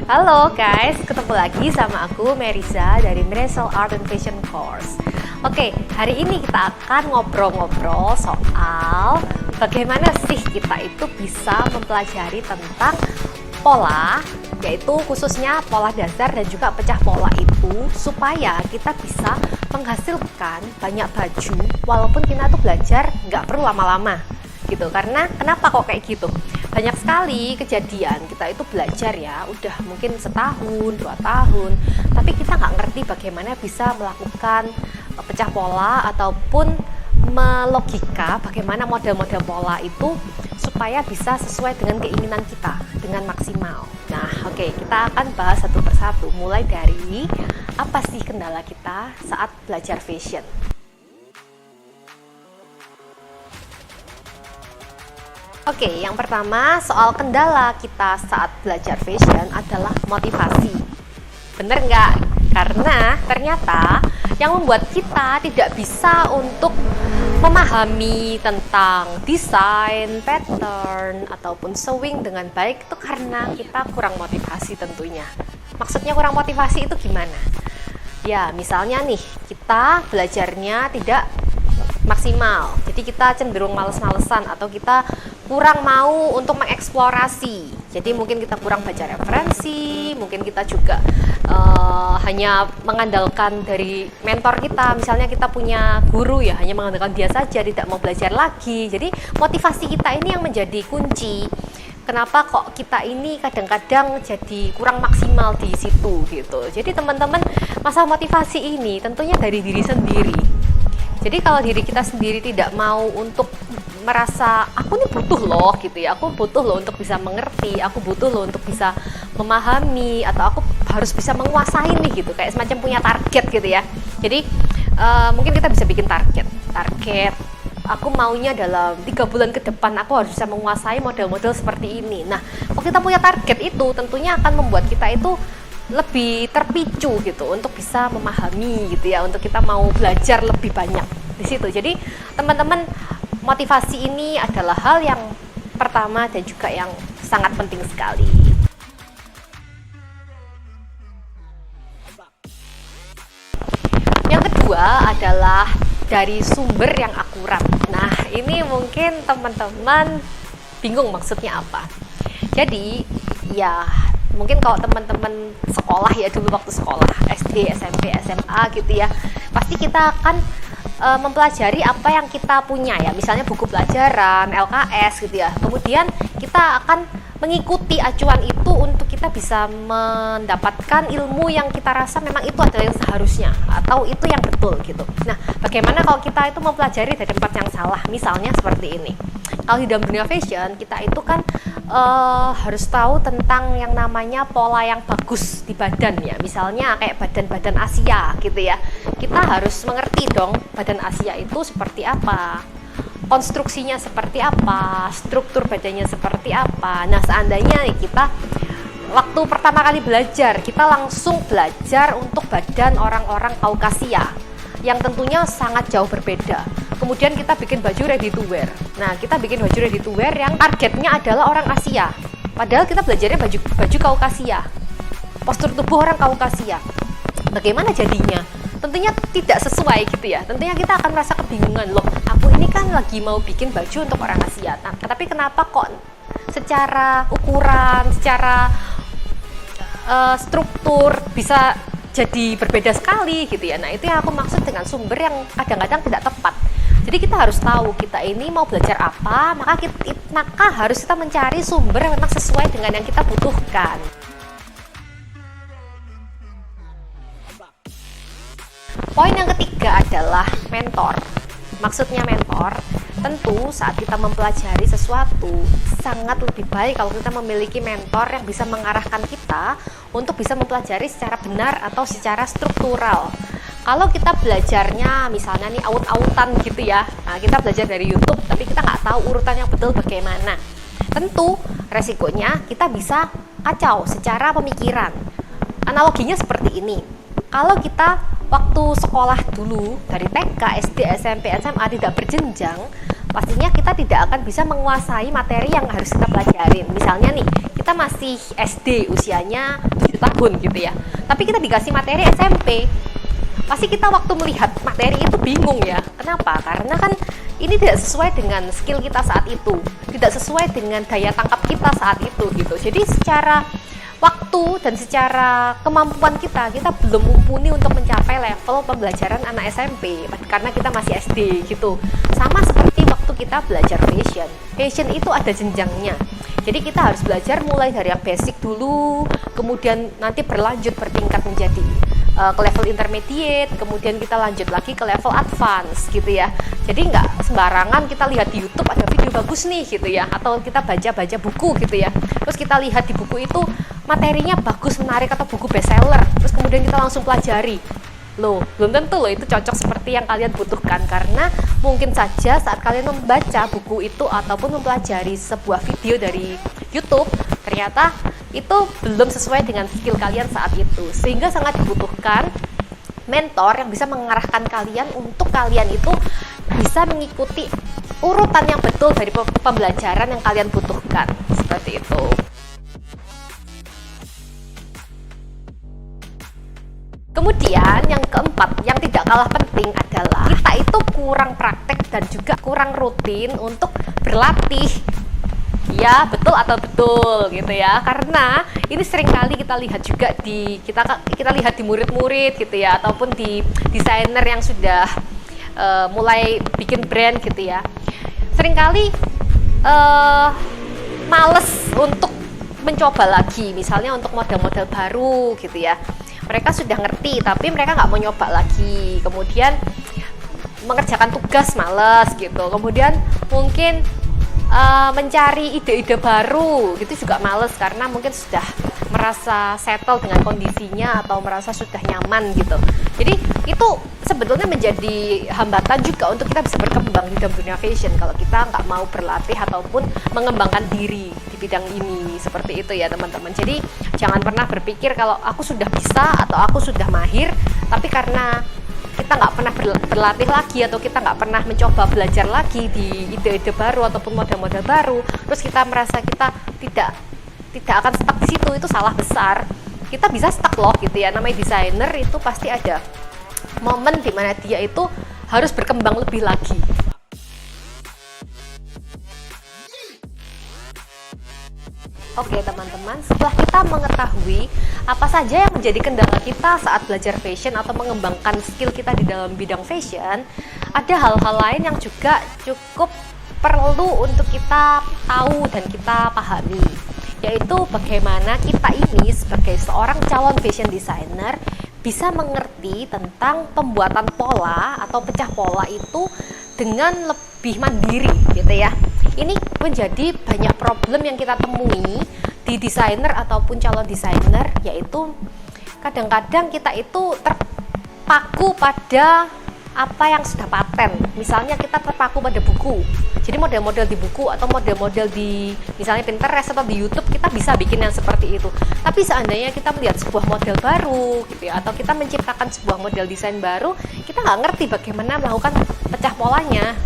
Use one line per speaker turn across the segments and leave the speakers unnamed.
Halo guys, ketemu lagi sama aku Meriza dari Miracle Art and Fashion Course. Oke, hari ini kita akan ngobrol-ngobrol soal bagaimana sih kita itu bisa mempelajari tentang pola, yaitu khususnya pola dasar dan juga pecah pola itu, supaya kita bisa menghasilkan banyak baju walaupun kita tuh belajar nggak perlu lama-lama gitu. Karena kenapa kok kayak gitu? Banyak sekali kejadian kita itu belajar ya udah mungkin setahun, 2 tahun, tapi kita nggak ngerti bagaimana bisa melakukan pecah pola ataupun melogika bagaimana model-model pola itu supaya bisa sesuai dengan keinginan kita dengan maksimal. Nah, oke, kita akan bahas satu persatu, mulai dari apa sih kendala kita saat belajar fashion. Oke, yang pertama soal kendala kita saat belajar fashion adalah motivasi. Bener nggak? Karena ternyata yang membuat kita tidak bisa untuk memahami tentang desain, pattern, ataupun sewing dengan baik itu karena kita kurang motivasi tentunya. Maksudnya kurang motivasi itu gimana? Ya, misalnya nih, kita belajarnya tidak maksimal, jadi kita cenderung males-malesan atau kita kurang mau untuk mengeksplorasi. Jadi mungkin kita kurang baca referensi, mungkin kita juga hanya mengandalkan dari mentor kita. Misalnya kita punya guru ya, hanya mengandalkan dia saja, tidak mau belajar lagi. Jadi motivasi kita ini yang menjadi kunci. Kenapa kok kita ini kadang-kadang jadi kurang maksimal di situ gitu. Jadi teman-teman, masalah motivasi ini tentunya dari diri sendiri. Jadi kalau diri kita sendiri tidak mau untuk merasa aku nih butuh loh gitu ya, aku butuh loh untuk bisa mengerti, aku butuh loh untuk bisa memahami, atau aku harus bisa menguasai nih gitu, kayak semacam punya target gitu ya. Jadi mungkin kita bisa bikin target aku maunya dalam 3 bulan ke depan aku harus bisa menguasai model-model seperti ini. Nah, kalau kita punya target itu tentunya akan membuat kita itu lebih terpicu gitu untuk bisa memahami gitu ya, untuk kita mau belajar lebih banyak di situ. Jadi teman-teman, motivasi ini adalah hal yang pertama dan juga yang sangat penting sekali. Yang kedua adalah dari sumber yang akurat. Nah, ini mungkin teman-teman bingung maksudnya apa. Jadi ya mungkin kalau teman-teman sekolah ya, dulu waktu sekolah SD, SMP, SMA gitu ya, pasti kita akan mempelajari apa yang kita punya ya, misalnya buku pelajaran, LKS gitu ya. Kemudian kita akan mengikuti acuan itu untuk kita bisa mendapatkan ilmu yang kita rasa memang itu adalah yang seharusnya atau itu yang betul gitu. Nah, bagaimana kalau kita itu mempelajari dari tempat yang salah? Misalnya seperti ini. Kalau di dalam dunia fashion, kita itu kan harus tahu tentang yang namanya pola yang bagus di badan ya. Misalnya kayak badan-badan Asia gitu ya. Kita harus mengerti dong badan Asia itu seperti apa, konstruksinya seperti apa, struktur badannya seperti apa. Nah, seandainya kita waktu pertama kali belajar, kita langsung belajar untuk badan orang-orang Kaukasia yang tentunya sangat jauh berbeda. Kemudian kita bikin baju ready to wear. Nah, kita bikin baju ready to wear yang targetnya adalah orang Asia. Padahal kita belajarnya baju Kaukasia, postur tubuh orang Kaukasia. Bagaimana jadinya? Tentunya tidak sesuai gitu ya. Tentunya kita akan merasa kebingungan, loh, aku ini kan lagi mau bikin baju untuk orang Asia. Nah, tapi kenapa kok secara ukuran, secara struktur bisa jadi berbeda sekali gitu ya. Nah, itu yang aku maksud dengan sumber yang kadang-kadang tidak tepat. Jadi kita harus tahu kita ini mau belajar apa, maka harus kita mencari sumber yang memang sesuai dengan yang kita butuhkan. Poin yang ketiga adalah mentor. Maksudnya mentor, tentu saat kita mempelajari sesuatu sangat lebih baik kalau kita memiliki mentor yang bisa mengarahkan kita untuk bisa mempelajari secara benar atau secara struktural. Kalau kita belajarnya misalnya nih aut-autan gitu ya, nah kita belajar dari YouTube tapi kita nggak tahu urutan yang betul bagaimana, tentu resikonya kita bisa kacau secara pemikiran. Analoginya seperti ini, kalau kita waktu sekolah dulu dari TK, SD, SMP, SMA tidak berjenjang, pastinya kita tidak akan bisa menguasai materi yang harus kita pelajarin. Misalnya nih, kita masih SD, usianya 7 tahun gitu ya, tapi kita dikasih materi SMP, pasti kita waktu melihat materi itu bingung ya. Kenapa? Karena kan ini tidak sesuai dengan skill kita saat itu, tidak sesuai dengan daya tangkap kita saat itu gitu. Jadi secara waktu dan secara kemampuan kita belum mumpuni untuk mencapai level pembelajaran anak SMP karena kita masih SD gitu. Sama seperti waktu kita belajar fashion itu ada jenjangnya. Jadi kita harus belajar mulai dari yang basic dulu, kemudian nanti berlanjut bertingkat menjadi ke level intermediate, kemudian kita lanjut lagi ke level advance gitu ya. Jadi nggak sembarangan kita lihat di YouTube ada video bagus nih gitu ya, atau kita baca buku gitu ya, terus kita lihat di buku itu materinya bagus, menarik, atau buku bestseller, terus kemudian kita langsung pelajari. Loh, belum tentu loh itu cocok seperti yang kalian butuhkan, karena mungkin saja saat kalian membaca buku itu ataupun mempelajari sebuah video dari YouTube, ternyata itu belum sesuai dengan skill kalian saat itu, sehingga sangat dibutuhkan mentor yang bisa mengarahkan kalian untuk kalian itu bisa mengikuti urutan yang betul dari pembelajaran yang kalian butuhkan, seperti itu. Kemudian yang keempat, yang tidak kalah penting adalah kita itu kurang praktek dan juga kurang rutin untuk berlatih. Ya, betul atau betul gitu ya. Karena ini sering kali kita lihat juga kita lihat di murid-murid gitu ya, ataupun di desainer yang sudah mulai bikin brand gitu ya. Seringkali males untuk mencoba lagi, misalnya untuk model-model baru gitu ya. Mereka sudah ngerti, tapi mereka nggak mau nyoba lagi. Kemudian mengerjakan tugas males gitu. Kemudian mungkin mencari ide-ide baru gitu juga males, karena mungkin sudah merasa settle dengan kondisinya atau merasa sudah nyaman gitu. Jadi itu sebetulnya menjadi hambatan juga untuk kita bisa berkembang di dalam dunia fashion kalau kita nggak mau berlatih ataupun mengembangkan diri di bidang ini, seperti itu ya teman-teman. Jadi jangan pernah berpikir kalau aku sudah bisa atau aku sudah mahir, tapi karena kita nggak pernah berlatih lagi atau kita nggak pernah mencoba belajar lagi di ide-ide baru ataupun model-model baru, terus kita merasa kita tidak akan stuck di situ, itu salah besar. Kita bisa stuck loh gitu ya. Namanya desainer itu pasti ada momen dimana dia itu harus berkembang lebih lagi. Oke teman-teman, setelah kita mengetahui apa saja yang menjadi kendala kita saat belajar fashion atau mengembangkan skill kita di dalam bidang fashion, ada hal-hal lain yang juga cukup perlu untuk kita tahu dan kita pahami, yaitu bagaimana kita ini sebagai seorang calon fashion designer bisa mengerti tentang pembuatan pola atau pecah pola itu dengan lebih mandiri gitu ya. Ini menjadi banyak problem yang kita temui di desainer ataupun calon desainer, yaitu kadang-kadang kita itu terpaku pada apa yang sudah paten. Misalnya kita terpaku pada buku, jadi model-model di buku atau model-model di misalnya Pinterest atau di YouTube kita bisa bikin yang seperti itu. Tapi seandainya kita melihat sebuah model baru gitu ya, atau kita menciptakan sebuah model desain baru, kita nggak ngerti bagaimana melakukan pecah polanya.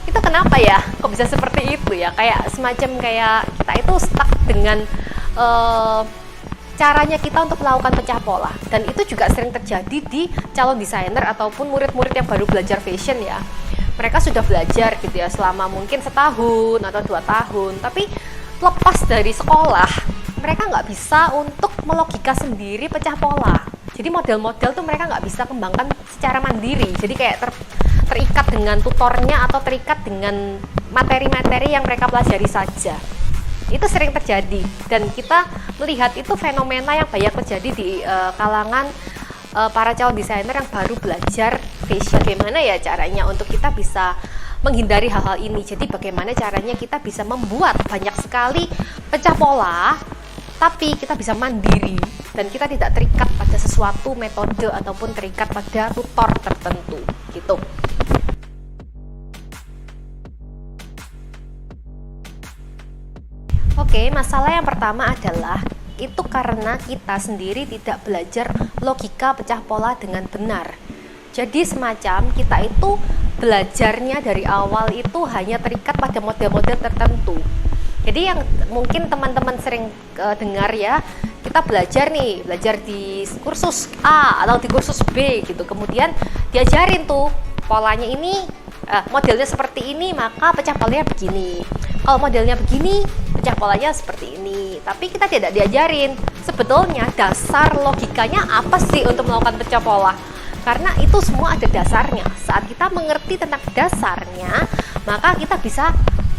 Itu kenapa ya? Kok bisa seperti itu ya? Kayak semacam kayak kita itu stuck dengan caranya kita untuk melakukan pecah pola. Dan itu juga sering terjadi di calon desainer ataupun murid-murid yang baru belajar fashion ya. Mereka sudah belajar gitu ya selama mungkin setahun atau 2 tahun, tapi lepas dari sekolah mereka nggak bisa untuk melogika sendiri pecah pola. Jadi model-model tuh mereka nggak bisa kembangkan secara mandiri. Jadi kayak terikat dengan tutornya atau terikat dengan materi-materi yang mereka pelajari saja. Itu sering terjadi dan kita melihat itu fenomena yang banyak terjadi di kalangan para calon desainer yang baru belajar fashion. Bagaimana ya caranya untuk kita bisa menghindari hal-hal ini? Jadi bagaimana caranya kita bisa membuat banyak sekali pecah pola, tapi kita bisa mandiri dan kita tidak terikat pada sesuatu metode ataupun terikat pada tutor tertentu gitu. Oke, masalah yang pertama adalah itu karena kita sendiri tidak belajar logika pecah pola dengan benar. Jadi semacam kita itu belajarnya dari awal itu hanya terikat pada model-model tertentu. Jadi yang mungkin teman-teman sering dengar ya, kita belajar di kursus A atau di kursus B gitu, kemudian diajarin tuh polanya ini, modelnya seperti ini, maka pecah polanya begini. Kalau modelnya begini, pecah polanya seperti ini. Tapi kita tidak diajarin sebetulnya dasar logikanya apa sih untuk melakukan pecah pola. Karena itu semua ada dasarnya. Saat kita mengerti tentang dasarnya, maka kita bisa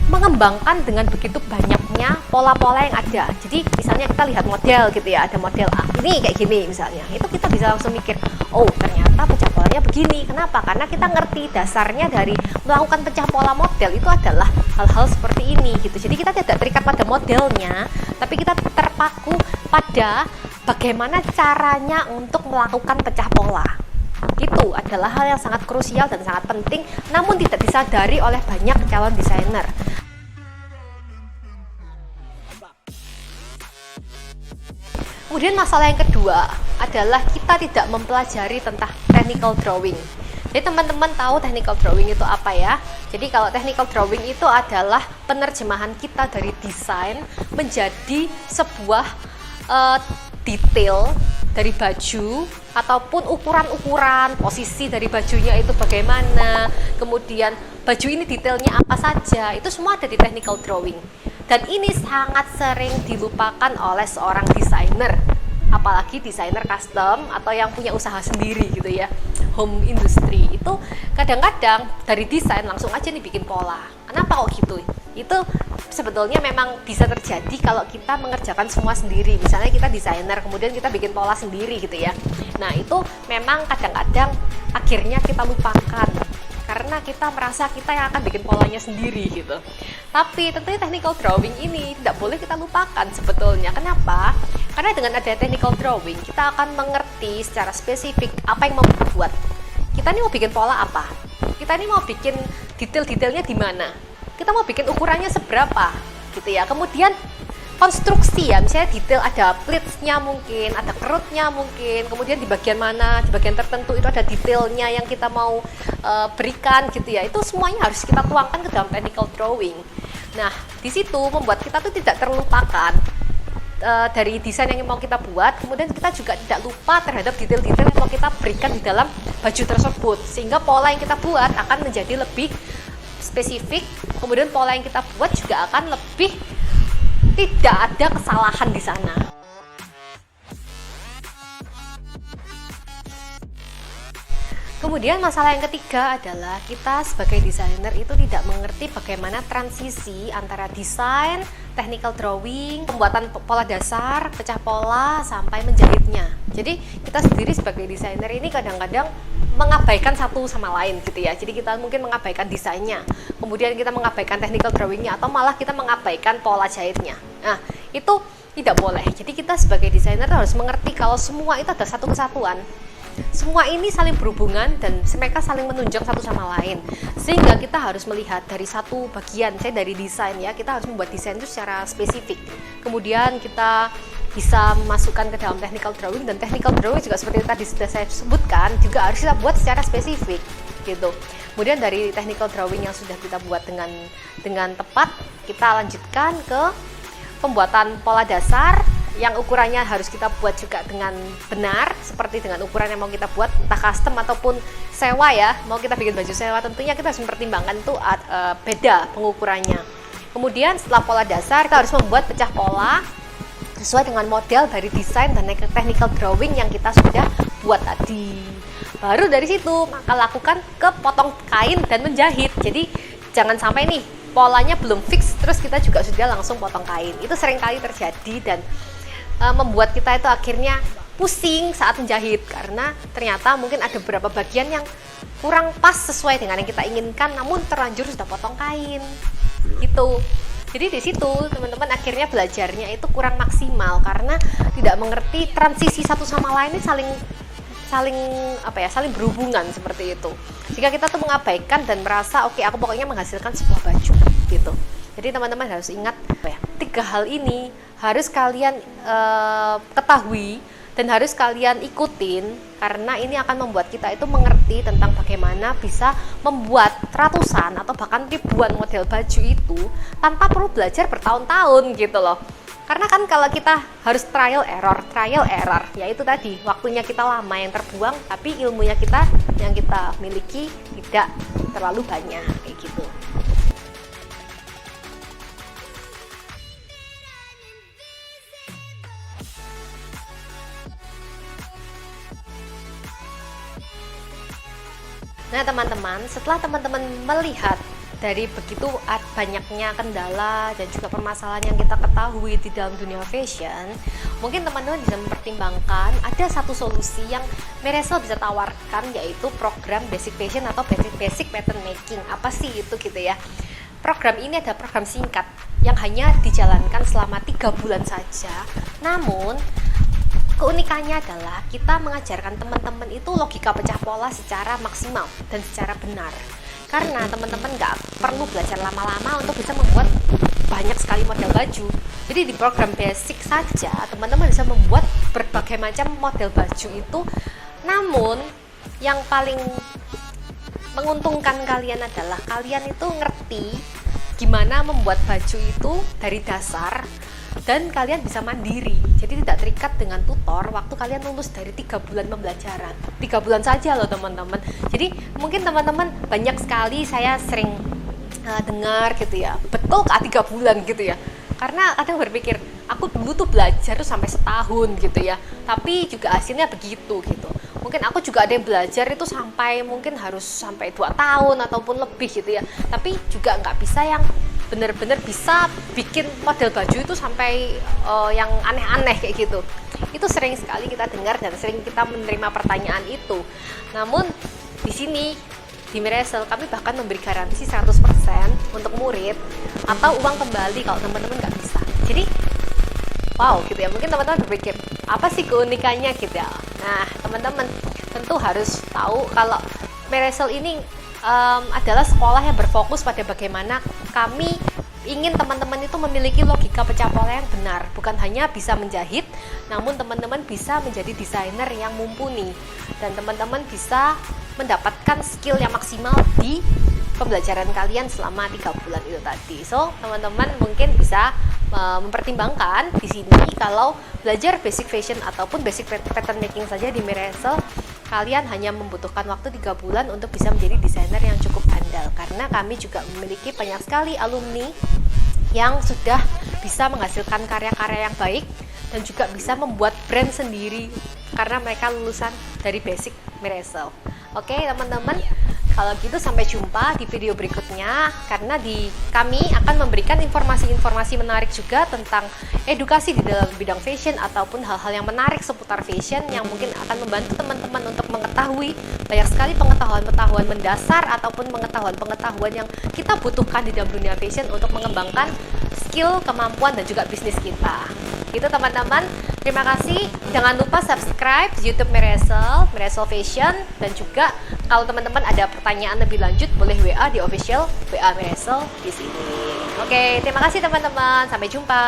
mengembangkan dengan begitu banyaknya pola-pola yang ada. Jadi misalnya kita lihat model gitu ya, ada model A, ini kayak gini misalnya, itu kita bisa langsung mikir, oh ternyata pecah polanya begini. Kenapa? Karena kita ngerti dasarnya dari melakukan pecah pola model itu adalah hal-hal seperti ini gitu. Jadi kita tidak terikat pada modelnya, tapi kita terpaku pada bagaimana caranya untuk melakukan pecah pola. Itu adalah hal yang sangat krusial dan sangat penting, namun tidak disadari oleh banyak calon desainer. Kemudian masalah yang kedua adalah kita tidak mempelajari tentang technical drawing. Jadi teman-teman tahu technical drawing itu apa ya? Jadi kalau technical drawing itu adalah penerjemahan kita dari desain menjadi sebuah detail dari baju, ataupun ukuran-ukuran, posisi dari bajunya itu bagaimana, kemudian baju ini detailnya apa saja, itu semua ada di technical drawing. Dan ini sangat sering dilupakan oleh seorang desainer, apalagi desainer custom atau yang punya usaha sendiri gitu ya, home industry. Itu kadang-kadang dari desain langsung aja nih bikin pola. Kenapa kok gitu? Itu sebetulnya memang bisa terjadi kalau kita mengerjakan semua sendiri. Misalnya kita desainer, kemudian kita bikin pola sendiri gitu ya. Nah itu memang kadang-kadang akhirnya kita lupakan, karena kita merasa kita yang akan bikin polanya sendiri gitu. Tapi tentunya technical drawing ini tidak boleh kita lupakan sebetulnya. Kenapa? Karena dengan adanya technical drawing, kita akan mengerti secara spesifik apa yang mau kita buat. Kita ini mau bikin pola apa? Kita ini mau bikin detail-detailnya di mana? Kita mau bikin ukurannya seberapa? Gitu ya. Kemudian konstruksi ya, misalnya detail ada pleatsnya mungkin, ada kerutnya mungkin, kemudian di bagian mana, di bagian tertentu itu ada detailnya yang kita mau berikan gitu ya. Itu semuanya harus kita tuangkan ke dalam technical drawing. Nah, di situ membuat kita tuh tidak terlupakan dari desain yang mau kita buat, kemudian kita juga tidak lupa terhadap detail-detail yang mau kita berikan di dalam baju tersebut, sehingga pola yang kita buat akan menjadi lebih spesifik, kemudian pola yang kita buat juga akan lebih tidak ada kesalahan di sana. Kemudian masalah yang ketiga adalah kita sebagai desainer itu tidak mengerti bagaimana transisi antara desain, technical drawing, pembuatan pola dasar, pecah pola, sampai menjahitnya. Jadi kita sendiri sebagai desainer ini kadang-kadang mengabaikan satu sama lain gitu ya. Jadi kita mungkin mengabaikan desainnya, kemudian kita mengabaikan technical drawingnya, atau malah kita mengabaikan pola jahitnya. Nah, itu tidak boleh. Jadi kita sebagai desainer harus mengerti kalau semua itu ada satu kesatuan. Semua ini saling berhubungan dan mereka saling menunjang satu sama lain. Sehingga kita harus melihat dari satu bagian, saya dari desain ya, kita harus membuat desain itu secara spesifik. Kemudian kita bisa masukkan ke dalam technical drawing, dan technical drawing juga seperti tadi sudah saya sebutkan juga harus kita buat secara spesifik gitu. Kemudian dari technical drawing yang sudah kita buat dengan tepat, kita lanjutkan ke pembuatan pola dasar yang ukurannya harus kita buat juga dengan benar, seperti dengan ukuran yang mau kita buat, entah custom ataupun sewa ya. Mau kita bikin baju sewa, tentunya kita harus mempertimbangkan itu beda pengukurannya. Kemudian setelah pola dasar, kita harus membuat pecah pola sesuai dengan model dari desain dan technical drawing yang kita sudah buat tadi. Baru dari situ maka lakukan ke potong kain dan menjahit. Jadi jangan sampai nih polanya belum fix terus kita juga sudah langsung potong kain. Itu seringkali terjadi dan membuat kita itu akhirnya pusing saat menjahit, karena ternyata mungkin ada beberapa bagian yang kurang pas sesuai dengan yang kita inginkan, namun terlanjur sudah potong kain gitu. Jadi di situ teman-teman akhirnya belajarnya itu kurang maksimal karena tidak mengerti transisi satu sama lain ini saling berhubungan seperti itu. Jika kita tuh mengabaikan dan merasa oke, aku pokoknya menghasilkan sebuah baju gitu. Jadi teman-teman harus ingat 3 hal ini harus kalian ketahui dan harus kalian ikutin, karena ini akan membuat kita itu mengerti tentang bagaimana bisa membuat ratusan atau bahkan ribuan model baju itu tanpa perlu belajar bertahun-tahun gitu loh. Karena kan kalau kita harus trial error, ya itu tadi, waktunya kita lama yang terbuang, tapi ilmunya kita yang kita miliki tidak terlalu banyak, kayak gitu. Nah teman-teman, setelah teman-teman melihat dari begitu banyaknya kendala dan juga permasalahan yang kita ketahui di dalam dunia fashion, mungkin teman-teman bisa mempertimbangkan ada satu solusi yang Miresel bisa tawarkan, yaitu program Basic Fashion atau Basic Pattern Making. Apa sih itu gitu ya? Program ini adalah program singkat yang hanya dijalankan selama 3 bulan saja. Namun keunikannya adalah kita mengajarkan teman-teman itu logika pecah pola secara maksimal dan secara benar. Karena teman-teman nggak perlu belajar lama-lama untuk bisa membuat banyak sekali model baju. Jadi di program basic saja teman-teman bisa membuat berbagai macam model baju itu. Namun yang paling menguntungkan kalian adalah kalian itu ngerti gimana membuat baju itu dari dasar, dan kalian bisa mandiri, jadi tidak terikat dengan tutor waktu kalian lulus dari 3 bulan pembelajaran. 3 bulan saja loh teman-teman. Jadi mungkin teman-teman banyak sekali saya sering dengar gitu ya, betul kah 3 bulan gitu ya, karena kadang berpikir aku dulu tuh belajar tuh sampai setahun gitu ya, tapi juga hasilnya begitu gitu. Mungkin aku juga ada yang belajar itu sampai mungkin harus sampai 2 tahun ataupun lebih gitu ya, tapi juga nggak bisa yang benar-benar bisa bikin model baju itu sampai yang aneh-aneh kayak gitu. Itu sering sekali kita dengar dan sering kita menerima pertanyaan itu. Namun di sini di Miresel kami bahkan memberi garansi 100% untuk murid atau uang kembali kalau teman-teman nggak bisa. Jadi wow gitu ya, mungkin teman-teman berpikir apa sih keunikannya gitu ya. Nah teman-teman tentu harus tahu kalau Miresel ini adalah sekolah yang berfokus pada bagaimana kami ingin teman-teman itu memiliki logika pecah pola yang benar, bukan hanya bisa menjahit, namun teman-teman bisa menjadi desainer yang mumpuni dan teman-teman bisa mendapatkan skill yang maksimal di pembelajaran kalian selama 3 bulan itu tadi. So teman-teman mungkin bisa mempertimbangkan di sini kalau belajar basic fashion ataupun basic pattern making saja di Miresel, kalian hanya membutuhkan waktu 3 bulan untuk bisa menjadi desainer yang cukup andal, karena kami juga memiliki banyak sekali alumni yang sudah bisa menghasilkan karya-karya yang baik dan juga bisa membuat brand sendiri karena mereka lulusan dari basic Miresel. Oke teman-teman, kalau gitu sampai jumpa di video berikutnya, karena kami akan memberikan informasi-informasi menarik juga tentang edukasi di dalam bidang fashion ataupun hal-hal yang menarik seputar fashion yang mungkin akan membantu teman-teman untuk mengetahui banyak sekali pengetahuan-pengetahuan mendasar ataupun pengetahuan-pengetahuan yang kita butuhkan di dalam dunia fashion untuk mengembangkan skill, kemampuan, dan juga bisnis kita. Gitu teman-teman, terima kasih. Jangan lupa subscribe di YouTube Miresel Fashion, dan juga kalau teman-teman ada pertanyaan lebih lanjut boleh WA di official WA Miresel di sini. Oke, terima kasih teman-teman. Sampai jumpa.